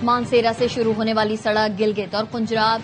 مانسیرا سے شروع ہونے والی سڑک گلگت اور پنجاب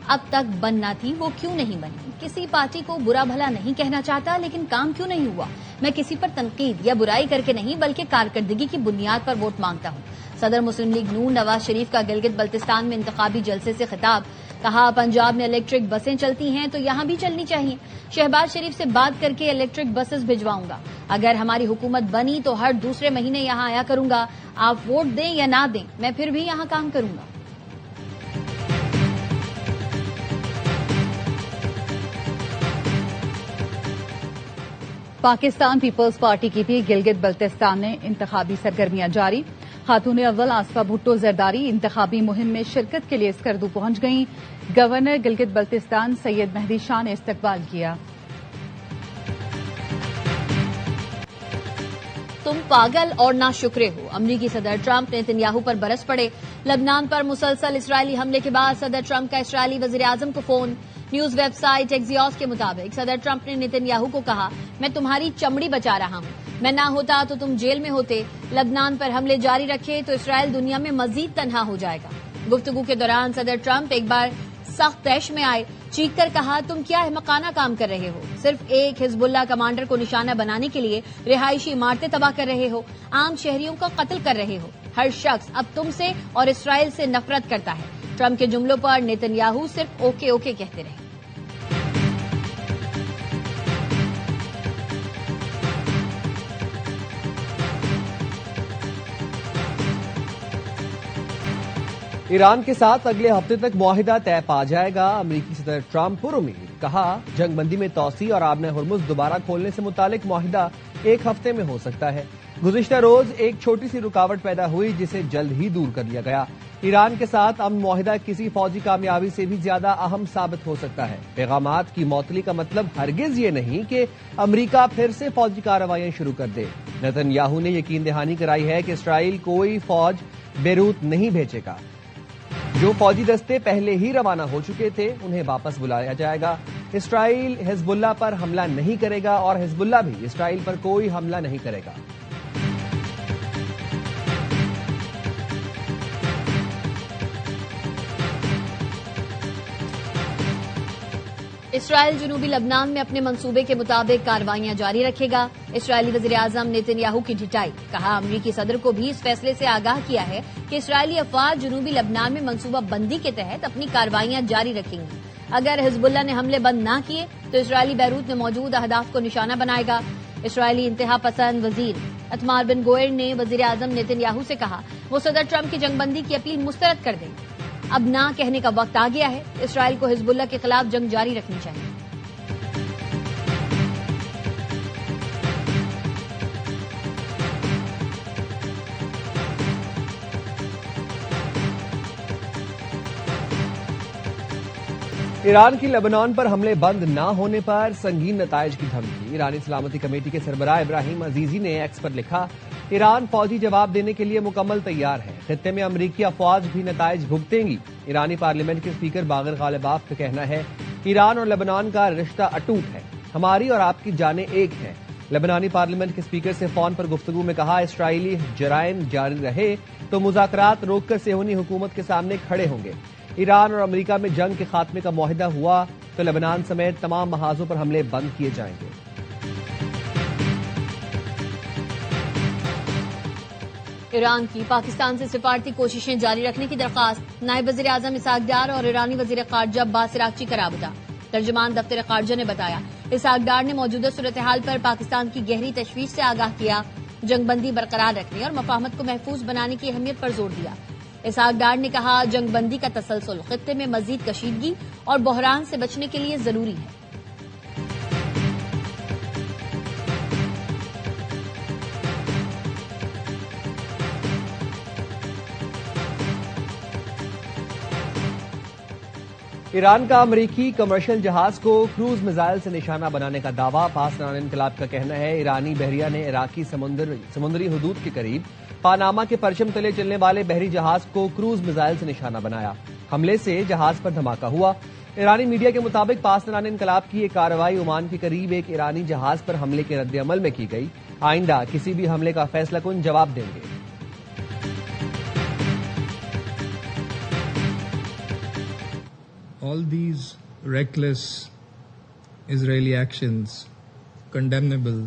اب تک بننا تھی، وہ کیوں نہیں بنی؟ کسی پارٹی کو برا بھلا نہیں کہنا چاہتا، لیکن کام کیوں نہیں ہوا؟ میں کسی پر تنقید یا برائی کر کے نہیں بلکہ کارکردگی کی بنیاد پر ووٹ مانگتا ہوں۔ صدر مسلم لیگ نون نواز شریف کا گلگت بلتستان میں انتخابی جلسے سے خطاب، کہا پنجاب میں الیکٹرک بسیں چلتی ہیں تو یہاں بھی چلنی چاہیے۔ شہباز شریف سے بات کر کے الیکٹرک بسز بھجواؤں گا۔ اگر ہماری حکومت بنی تو ہر دوسرے مہینے یہاں آیا کروں گا۔ آپ ووٹ دیں یا نہ دیں، میں پھر بھی یہاں کام کروں گا۔ پاکستان پیپلز پارٹی کی بھی گلگت بلتستان میں انتخابی سرگرمیاں جاری۔ خاتون اول آصفہ بھٹو زرداری انتخابی مہم میں شرکت کے لیے اسکردو پہنچ گئیں۔ گورنر گلگت بلتستان سید مہدی شاہ نے استقبال کیا۔ تم پاگل اور ناشکرے ہو، امریکی صدر ٹرمپ نیتنیاہو پر برس پڑے۔ لبنان پر مسلسل اسرائیلی حملے کے بعد صدر ٹرمپ کا اسرائیلی وزیر اعظم کو فون۔ نیوز ویب سائٹ ایکزیوس کے مطابق صدر ٹرمپ نے نیتنیاہو کو کہا، میں تمہاری چمڑی بچا رہا ہوں، میں نہ ہوتا تو تم جیل میں ہوتے۔ لبنان پر حملے جاری رکھے تو اسرائیل دنیا میں مزید تنہا ہو جائے گا۔ گفتگو کے دوران صدر ٹرمپ ایک بار سخت طیش میں آئے، چیخ کر کہا، تم کیا احمقانہ کام کر رہے ہو؟ صرف ایک حزب اللہ کمانڈر کو نشانہ بنانے کے لیے رہائشی عمارتیں تباہ کر رہے ہو، عام شہریوں کا قتل کر رہے ہو۔ ہر شخص اب تم سے اور اسرائیل سے نفرت کرتا ہے۔ ٹرمپ کے جملوں پر نیتنیاہو صرف اوکے اوکے کہتے رہے۔ ایران کے ساتھ اگلے ہفتے تک معاہدہ طے پا جائے گا، امریکی صدر ٹرمپ پر امید، کہا جنگ بندی میں توسیع اور آبِ ہرمز دوبارہ کھولنے سے متعلق معاہدہ ایک ہفتے میں ہو سکتا ہے۔ گزشتہ روز ایک چھوٹی سی رکاوٹ پیدا ہوئی جسے جلد ہی دور کر لیا گیا۔ ایران کے ساتھ امن معاہدہ کسی فوجی کامیابی سے بھی زیادہ اہم ثابت ہو سکتا ہے۔ پیغامات کی معطلی کا مطلب ہرگز یہ نہیں کہ امریکہ پھر سے فوجی کارروائیاں شروع کر دے۔ نیتنیاہو نے یقین دہانی کرائی ہے کہ اسرائیل کوئی فوج بیروت نہیں بھیجے گا۔ جو فوجی دستے پہلے ہی روانہ ہو چکے تھے انہیں واپس بلایا جائے گا۔ اسرائیل حزب اللہ پر حملہ نہیں کرے گا اور حزب اللہ بھی اسرائیل پر کوئی حملہ نہیں کرے گا۔ اسرائیل جنوبی لبنان میں اپنے منصوبے کے مطابق کارروائیاں جاری رکھے گا۔ اسرائیلی وزیر اعظم نیتنیاہو کی ڈٹائی، کہا امریکی صدر کو بھی اس فیصلے سے آگاہ کیا ہے کہ اسرائیلی افواج جنوبی لبنان میں منصوبہ بندی کے تحت اپنی کارروائیاں جاری رکھیں گی۔ اگر حزب اللہ نے حملے بند نہ کیے تو اسرائیلی بیروت میں موجود اہداف کو نشانہ بنائے گا۔ اسرائیلی انتہا پسند وزیر اتمار بن گوئر نے وزیر اعظم نیتنیاہو سے کہا وہ صدر ٹرمپ کی جنگ بندی کی اپیل مسترد کر دیں۔ اب نہ کہنے کا وقت آ گیا ہے، اسرائیل کو حزب اللہ کے خلاف جنگ جاری رکھنی چاہیے۔ ایران کی لبنان پر حملے بند نہ ہونے پر سنگین نتائج کی دھمکی۔ ایرانی سلامتی کمیٹی کے سربراہ ابراہیم عزیزی نے ایکس پر لکھا، ایران فوجی جواب دینے کے لیے مکمل تیار ہے، خطے میں امریکی افواج بھی نتائج بھگتیں گی۔ ایرانی پارلیمنٹ کے اسپیکر باقر غالباف کا کہنا ہے، ایران اور لبنان کا رشتہ اٹوٹ ہے، ہماری اور آپ کی جانیں ایک ہیں۔ لبنانی پارلیمنٹ کے اسپیکر سے فون پر گفتگو میں کہا، اسرائیلی جرائم جاری رہے تو مذاکرات روک کر صہیونی حکومت کے سامنے کھڑے ہوں گے۔ ایران اور امریکہ میں جنگ کے خاتمے کا معاہدہ ہوا تو لبنان سمیت تمام محاذوں پر حملے بند کیے جائیں گے۔ ایران کی پاکستان سے سفارتی کوششیں جاری رکھنے کی درخواست، نائب وزیر اعظم اسحاق ڈار اور ایرانی وزیر خارجہ عباس اراغچی کا رابطہ۔ ترجمان دفتر خارجہ نے بتایا، اسحاق ڈار نے موجودہ صورتحال پر پاکستان کی گہری تشویش سے آگاہ کیا، جنگ بندی برقرار رکھنے اور مفاہمت کو محفوظ بنانے کی اہمیت پر زور دیا۔ اسحاق ڈار نے کہا، جنگ بندی کا تسلسل خطے میں مزید کشیدگی اور بحران سے بچنے کے لیے ضروری ہے۔ ایران کا امریکی کمرشل جہاز کو کروز میزائل سے نشانہ بنانے کا دعویٰ، پاسداران انقلاب کا کہنا ہے ایرانی بحریہ نے عراقی سمندری حدود کے قریب پاناما کے پرچم تلے چلنے والے بحری جہاز کو کروز میزائل سے نشانہ بنایا۔ حملے سے جہاز پر دھماکہ ہوا۔ ایرانی میڈیا کے مطابق پاسداران انقلاب کی یہ کارروائی عمان کے قریب ایک ایرانی جہاز پر حملے کے رد عمل میں کی گئی، آئندہ کسی بھی حملے کا فیصلہ کن جواب دیں گے۔ all these reckless Israeli actions, condemnable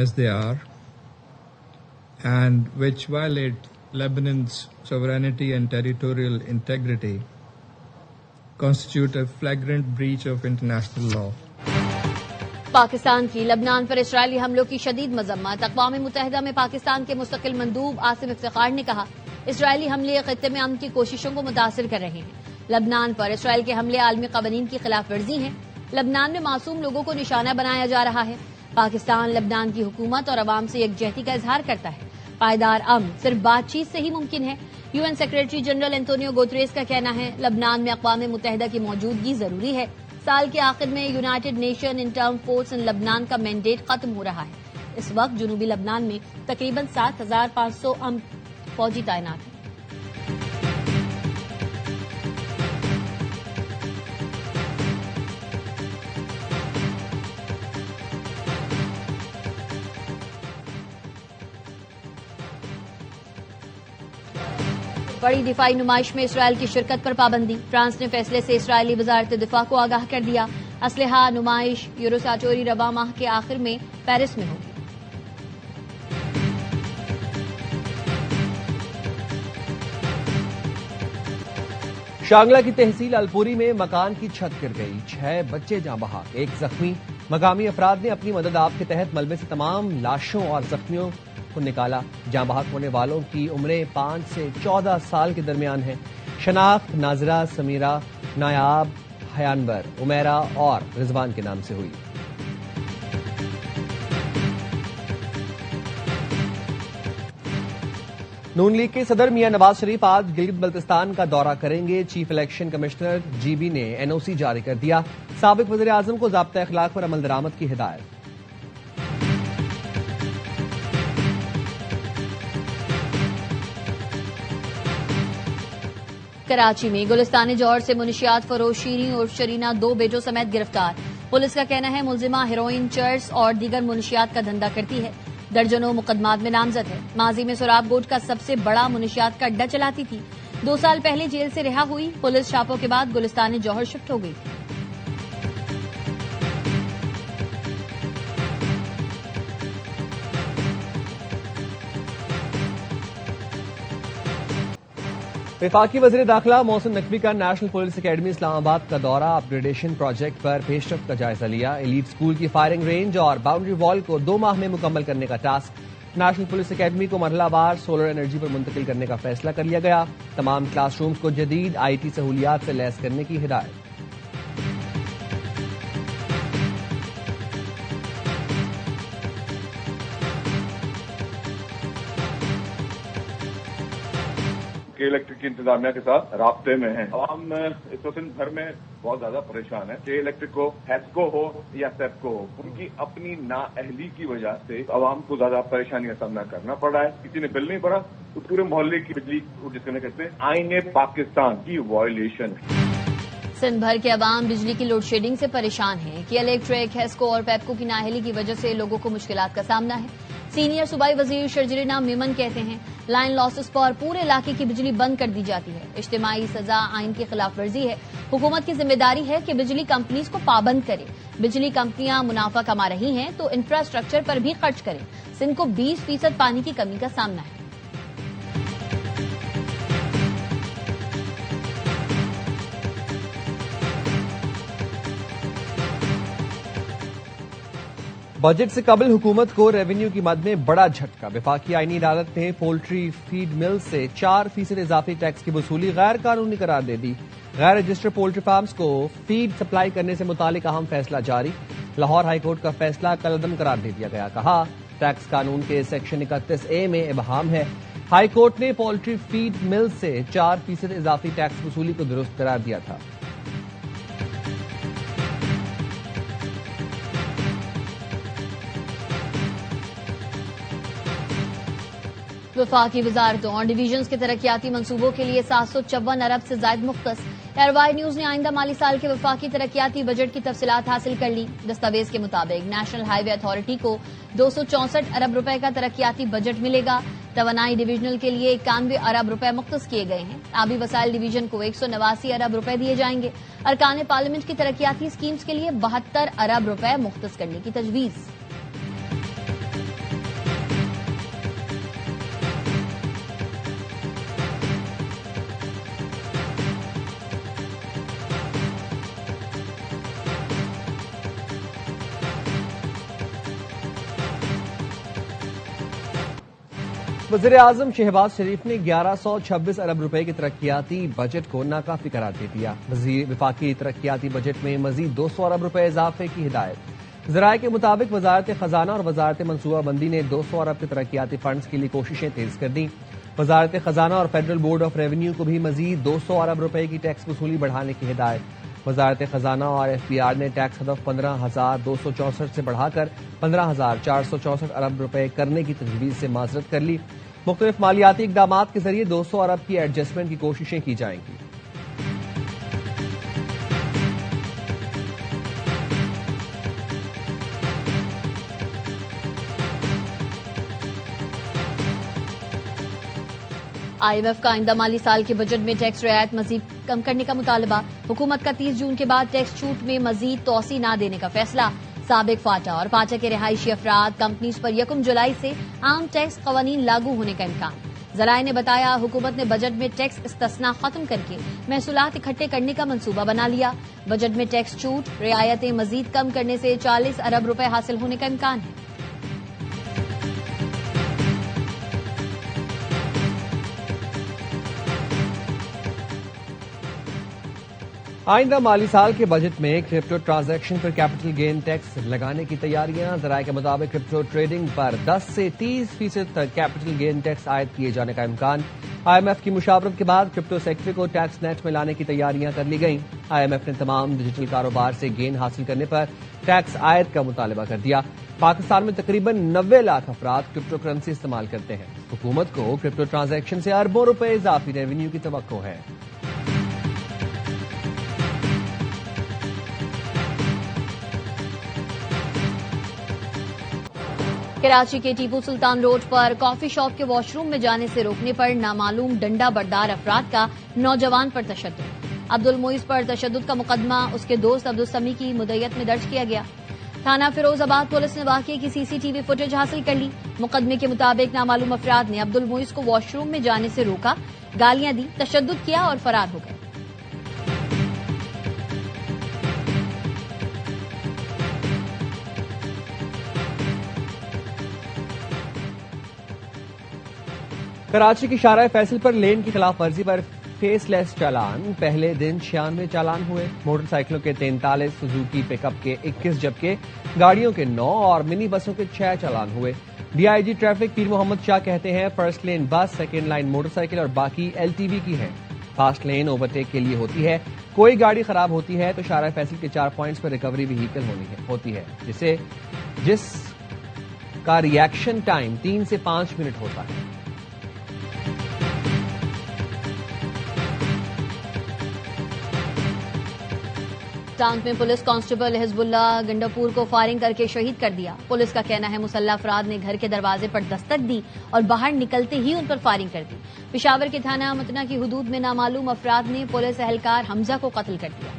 as they are, and which violate Lebanon's sovereignty and territorial integrity, constitute a flagrant breach of international law. Pakistan کی لبنان پر اسرائیلی حملوں کی شدید مذمت. اقوام متحدہ میں پاکستان کے مستقل مندوب عاصم افتخار نے کہا اسرائیلی حملے خطے میں امن کی کوششوں کو متاثر کر رہے ہیں. لبنان پر اسرائیل کے حملے عالمی قوانین کی خلاف ورزی ہیں. لبنان میں معصوم لوگوں کو نشانہ بنایا جا رہا ہے. پاکستان لبنان کی حکومت اور عوام سے یکجہتی کا اظہار کرتا ہے. پائیدار امن صرف بات چیت سے ہی ممکن ہے. UN secretary general Antonio Guterres کا کہنا ہے لبنان میں اقوام متحدہ کی موجودگی ضروری ہے. سال کے آخر میں یونائیٹڈ نیشن انٹرم فورس ان لبنان کا مینڈیٹ ختم ہو رہا ہے. اس وقت جنوبی لبنان میں تقریباً 7,500 فوجی تعینات ہیں. بڑی دفاعی نمائش میں اسرائیل کی شرکت پر پابندی. فرانس نے فیصلے سے اسرائیلی وزارت دفاع کو آگاہ کر دیا. اسلحہ نمائش یوروساٹوری رواں ماہ کے آخر میں پیرس میں ہوگی. شانگلہ کی تحصیل الپوری میں مکان کی چھت گر گئی. 6 بچے جاں بحق، 1 زخمی. مقامی افراد نے اپنی مدد آپ کے تحت ملبے سے تمام لاشوں اور زخمیوں کو نکالا. جاں بحق ہونے والوں کی عمریں 5 سے 14 سال کے درمیان ہیں. شناخت ناظرہ، سمیرہ، نایاب، حیانبر، عمیرہ اور رضوان کے نام سے ہوئی. نون لیگ کے صدر میاں نواز شریف آج گلگت بلتستان کا دورہ کریں گے. چیف الیکشن کمشنر GB نے NOC جاری کر دیا. سابق وزیر اعظم کو ضابطۂ اخلاق پر عمل درآمد کی ہدایت. کراچی میں گلستان جوہر سے منشیات فروش شیریں اور شرینہ 2 بیٹوں سمیت گرفتار. پولیس کا کہنا ہے ملزمہ ہیروئن، چرس اور دیگر منشیات کا دھندا کرتی ہے. درجنوں مقدمات میں نامزد ہے. ماضی میں سراب گوٹ کا سب سے بڑا منشیات کا اڈہ چلاتی تھی. 2 سال پہلے جیل سے رہا ہوئی. پولیس چھاپوں کے بعد گلستان جوہر شفٹ ہو گئی تھی. وفاقی وزیر داخلہ محسن نقوی کا نیشنل پولیس اکیڈمی اسلام آباد کا دورہ. اپ گریڈیشن پروجیکٹ پر پیش رفت کا جائزہ لیا. ایلیٹ اسکول کی فائرنگ رینج اور باؤنڈری وال کو 2 ماہ میں مکمل کرنے کا ٹاسک. نیشنل پولیس اکیڈمی کو مرحلہ وار سولر انرجی پر منتقل کرنے کا فیصلہ کر لیا گیا. تمام کلاس رومز کو جدید IT سہولیات سے لیس کرنے کی ہدایت. کہ الیکٹرک کی انتظامیہ کے ساتھ رابطے میں ہیں. عوام اس وقت بھر میں بہت زیادہ پریشان ہے کہ الیکٹرک کو ہیسکو ہو یا سیپکو ہو، ان کی اپنی نااہلی کی وجہ سے عوام کو زیادہ پریشانی کا سامنا کرنا پڑ رہا ہے. کسی نے بل نہیں پڑا تو پورے محلے کی بجلی جس کو کہتے ہیں آئین پاکستان کی وائلیشن. سندھ بھر کے عوام بجلی کی لوڈ شیڈنگ سے پریشان ہیں کہ الیکٹرک، ہیسکو اور پیپکو کی نااہلی کی وجہ سے لوگوں کو مشکلات کا سامنا ہے. سینئر صوبائی وزیر شرجرینا میمن کہتے ہیں لائن لاسز پر پورے علاقے کی بجلی بند کر دی جاتی ہے. اجتماعی سزا آئین کی خلاف ورزی ہے. حکومت کی ذمہ داری ہے کہ بجلی کمپنیز کو پابند کرے. بجلی کمپنیاں منافع کما رہی ہیں تو انفراسٹرکچر پر بھی خرچ کریں. سندھ کو 20% پانی کی کمی کا سامنا ہے. بجٹ سے قبل حکومت کو ریونیو کی مد میں بڑا جھٹکا. وفاقی آئینی عدالت نے پولٹری فیڈ مل سے 4% اضافی ٹیکس کی وصولی غیر قانونی قرار دے دی. غیر رجسٹرڈ پولٹری فارمز کو فیڈ سپلائی کرنے سے متعلق اہم فیصلہ جاری. لاہور ہائی کورٹ کا فیصلہ کالعدم قرار دے دیا گیا. کہا ٹیکس قانون کے سیکشن 31A میں ابہام ہے. ہائی کورٹ نے پولٹری فیڈ مل سے 4% اضافی ٹیکس وصولی کو درست قرار دیا تھا. وفاقی وزارتوں اور ڈویژنز کے ترقیاتی منصوبوں کے لیے 754 ارب سے زائد مختص. کاروائی نیوز نے آئندہ مالی سال کے وفاقی ترقیاتی بجٹ کی تفصیلات حاصل کر لی. دستاویز کے مطابق نیشنل ہائی وے اتھارٹی کو 264 ارب روپے کا ترقیاتی بجٹ ملے گا. توانائی ڈویژنل کے لیے 91 ارب روپے مختص کیے گئے ہیں. آبی وسائل ڈویژن کو 189 ارب روپے دیے جائیں گے. ارکان پارلیمنٹ کی ترقیاتی اسکیمز کے لیے 72 ارب روپے مختص کرنے کی تجویز. وزیر اعظم شہباز شریف نے 1126 ارب روپے کے ترقیاتی بجٹ کو ناکافی قرار دے دیا. وفاقی ترقیاتی بجٹ میں مزید 200 ارب روپے اضافے کی ہدایت. ذرائع کے مطابق وزارت خزانہ اور وزارت منصوبہ بندی نے 200 ارب کے ترقیاتی فنڈز کے لیے کوششیں تیز کر دیں. وزارت خزانہ اور فیڈرل بورڈ آف ریونیو کو بھی مزید 200 ارب روپے کی ٹیکس وصولی بڑھانے کی ہدایت. وزارت خزانہ اور ایف پی آر نے ٹیکس ہدف 15,264 سے بڑھا کر 15,464 ارب روپے کرنے کی تجویز سے معذرت کر لی. مختلف مالیاتی اقدامات کے ذریعے 200 ارب کی ایڈجسٹمنٹ کی کوششیں کی جائیں گی. آئی ایم ایف کا آئندہ مالی سال کے بجٹ میں ٹیکس رعایت مزید کم کرنے کا مطالبہ. حکومت کا 30 جون کے بعد ٹیکس چھوٹ میں مزید توسیع نہ دینے کا فیصلہ. سابق فاٹا اور پاٹا کے رہائشی افراد کمپنیز پر 1 جولائی سے عام ٹیکس قوانین لاگو ہونے کا امکان. ذرائع نے بتایا حکومت نے بجٹ میں ٹیکس استثنا ختم کر کے محصولات اکٹھے کرنے کا منصوبہ بنا لیا. بجٹ میں ٹیکس چھوٹ رعایتیں مزید کم کرنے سے 40 ارب روپے حاصل ہونے کا امکان ہے. آئندہ مالی سال کے بجٹ میں کرپٹو ٹرانزیکشن پر کیپٹل گین ٹیکس لگانے کی تیاریاں. ذرائع کے مطابق کرپٹو ٹریڈنگ پر 10 سے 30% تک کیپٹل گین ٹیکس عائد کیے جانے کا امکان. آئی ایم ایف کی مشاورت کے بعد کرپٹو سیکٹر کو ٹیکس نیٹ میں لانے کی تیاریاں کر لی گئیں. آئی ایم ایف نے تمام ڈیجیٹل کاروبار سے گین حاصل کرنے پر ٹیکس عائد کا مطالبہ کر دیا. پاکستان میں تقریباً 90 لاکھ افراد کرپٹو کرنسی استعمال کرتے ہیں. حکومت کو کرپٹو ٹرانزیکشن سے اربوں روپے اضافی ریونیو کی توقع ہے. کراچی کے ٹیپو سلطان روڈ پر کافی شاپ کے واش روم میں جانے سے روکنے پر نامعلوم ڈنڈا بردار افراد کا نوجوان پر تشدد. عبد المعیز پر تشدد کا مقدمہ اس کے دوست عبدالسمی کی مدعیت میں درج کیا گیا. تھانہ فیروز آباد پولیس نے واقعے کی CCTV فوٹیج حاصل کر لی. مقدمے کے مطابق نامعلوم افراد نے عبد المعیز کو واش روم میں جانے سے روکا، گالیاں دی، تشدد کیا اور فرار ہو گئے. کراچی کی شارع فیصل پر لین کی خلاف ورزی پر فیس لیس چالان. پہلے دن 96 چالان ہوئے. موٹر سائیکلوں کے 43، سزوکی پک اپ کے 21 جبکہ گاڑیوں کے 9 اور منی بسوں کے 6 چالان ہوئے. DIG ٹریفک پیر محمد شاہ کہتے ہیں فرسٹ لین بس، سیکنڈ لائن موٹر سائیکل اور باقی LTV کی ہے. فاسٹ لین اوورٹیک کے لیے ہوتی ہے. کوئی گاڑی خراب ہوتی ہے تو شارع فیصل کے 4 پوائنٹس پر ریکوری وہیکل ہوتی ہے جس کا ریئیکشن ٹائم 3 سے 5 منٹ ہوتا ہے. ٹانک میں پولیس کانسٹیبل حزب اللہ گنڈاپور کو فائرنگ کر کے شہید کر دیا. پولیس کا کہنا ہے مسلح افراد نے گھر کے دروازے پر دستک دی اور باہر نکلتے ہی ان پر فائرنگ کر دی. پشاور کے تھانہ متنا کی حدود میں نامعلوم افراد نے پولیس اہلکار حمزہ کو قتل کر دیا.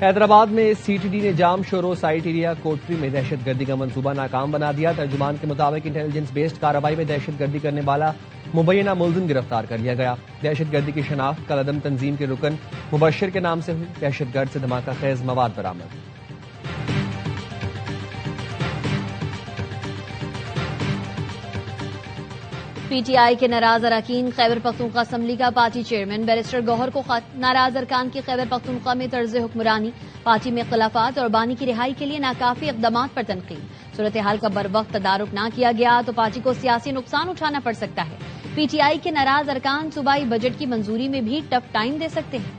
حیدرآباد میں CTD نے جام شورو سائٹ ایریا کوٹری میں دہشت گردی کا منصوبہ ناکام بنا دیا. ترجمان کے مطابق انٹیلیجنس بیسڈ کارروائی میں دہشت گردی کرنے والا مبینہ ملزم گرفتار کر لیا گیا. دہشت گردی کی شناخت کالعدم تنظیم کے رکن مبشر کے نام سے ہوئی. دہشت گرد سے دھماکہ خیز مواد برآمد. PTI کے ناراض اراکین خیبر پختونخوا اسمبلی کا پارٹی چیئرمین بیرسٹر گوہر کو خط. ناراض ارکان کی خیبر پختونخوا میں طرز حکمرانی، پارٹی میں اختلافات اور بانی کی رہائی کے لیے ناکافی اقدامات پر تنقید. صورتحال کا بروقت تدارک نہ کیا گیا تو پارٹی کو سیاسی نقصان اٹھانا پڑ سکتا ہے. PTI کے ناراض ارکان صوبائی بجٹ کی منظوری میں بھی ٹف ٹائم دے سکتے ہیں.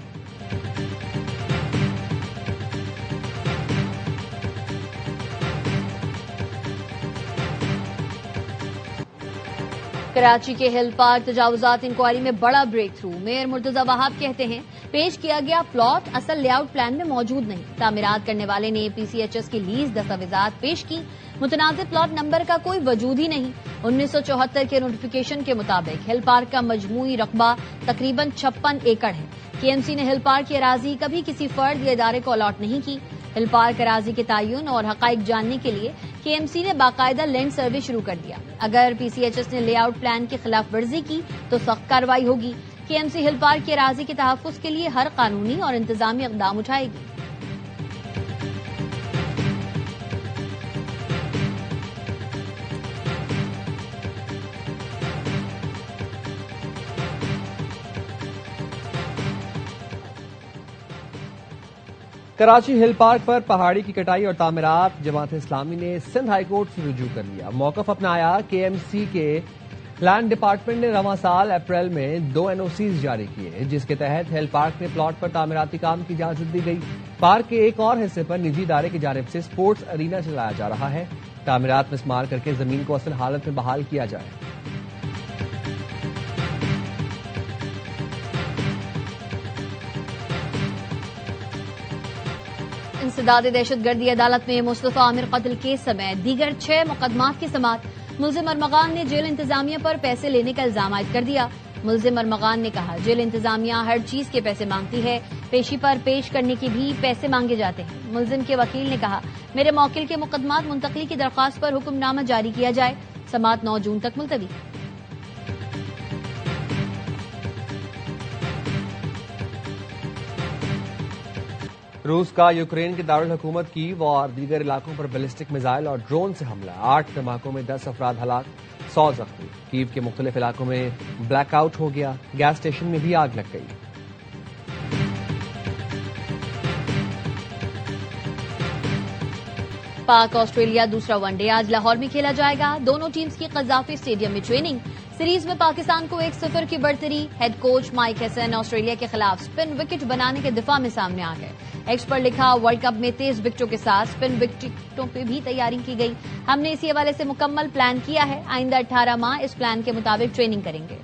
کراچی کے ہل پارک تجاوزات انکوائری میں بڑا بریک تھرو. میئر مرتضی وہاب کہتے ہیں پیش کیا گیا پلاٹ اصل لے آؤٹ پلان میں موجود نہیں. تعمیرات کرنے والے نے PCHS کی لیز دستاویزات پیش کی. متنازع پلاٹ نمبر کا کوئی وجود ہی نہیں. 1974 کے نوٹیفیکیشن کے مطابق ہل پارک کا مجموعی رقبہ تقریباً 56 ایکڑ ہے. KMC نے ہل پارک کی اراضی کبھی کسی فرد یا ادارے کو الاٹ نہیں کی. ہل پارک اراضی کے تعین اور حقائق جاننے کے لیے KMC نے باقاعدہ لینڈ سروے شروع کر دیا. اگر PCHS نے لے آؤٹ پلان کی خلاف ورزی کی تو سخت کارروائی ہوگی. KMC ہل پارک کی اراضی کے تحفظ کے لیے ہر قانونی اور انتظامی اقدام اٹھائے گی. کراچی ہل پارک پر پہاڑی کی کٹائی اور تعمیرات جماعت اسلامی نے سندھ ہائی کورٹ سے رجوع کر لیا. موقف اپنایا. KMC کے لینڈ ڈپارٹمنٹ نے رواں سال اپریل میں 2 NOCs جاری کیے جس کے تحت ہل پارک میں پلاٹ پر تعمیراتی کام کی اجازت دی گئی. پارک کے ایک اور حصے پر نجی ادارے کی جانب سے سپورٹس ارینا چلایا جا رہا ہے. تعمیرات میں مسمار کر کے زمین کو اصل حالت میں بحال کیا جائے. انسداد دہشت گردی عدالت میں مصطفیٰ عامر قتل کیس سمیت دیگر 6 مقدمات کی سماعت. ملزم ارمغان نے جیل انتظامیہ پر پیسے لینے کا الزام عائد کر دیا. ملزم ارمغان نے کہا جیل انتظامیہ ہر چیز کے پیسے مانگتی ہے. پیشی پر پیش کرنے کے بھی پیسے مانگے جاتے ہیں. ملزم کے وکیل نے کہا میرے موکل کے مقدمات منتقلی کی درخواست پر حکم نامہ جاری کیا جائے. سماعت 9 جون تک ملتوی. روس کا یوکرین کے دارالحکومت کیو اور دیگر علاقوں پر بیلسٹک میزائل اور ڈرون سے حملہ. 8 دھماکوں میں 10 افراد ہلاک، 100 زخمی. کیو کے مختلف علاقوں میں بلیک آؤٹ ہو گیا. گیس اسٹیشن میں بھی آگ لگ گئی. پاک آسٹریلیا دوسرا ون ڈے آج لاہور میں کھیلا جائے گا. دونوں ٹیمز کی قذافی اسٹیڈیم میں ٹریننگ. سیریز میں پاکستان کو 1-0 کی بڑھتری. ہیڈ کوچ مائک ہیسن آسٹریلیا کے خلاف سپن وکٹ بنانے کے دفاع میں سامنے آ گئے. ایکس پر لکھا ورلڈ کپ میں تیز وکٹوں کے ساتھ سپن وکٹوں پہ بھی تیاری کی گئی. ہم نے اسی حوالے سے مکمل پلان کیا ہے. آئندہ 18 ماہ اس پلان کے مطابق ٹریننگ کریں گے.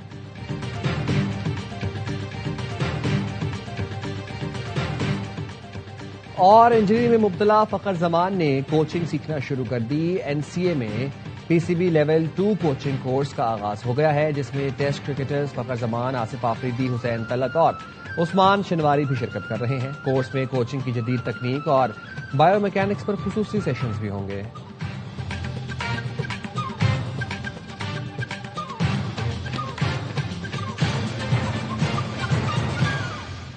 اور انجری میں مبتلا فخر زمان نے کوچنگ سیکھنا شروع کر دی. NCA میں PCB لیول 2 کوچنگ کورس کا آغاز ہو گیا ہے جس میں ٹیسٹ کرکٹرز فخر زمان، آصف آفریدی، حسین طلعت اور عثمان شنواری بھی شرکت کر رہے ہیں. کورس میں کوچنگ کی جدید تکنیک اور بایو میکینکس پر خصوصی سیشنز بھی ہوں گے.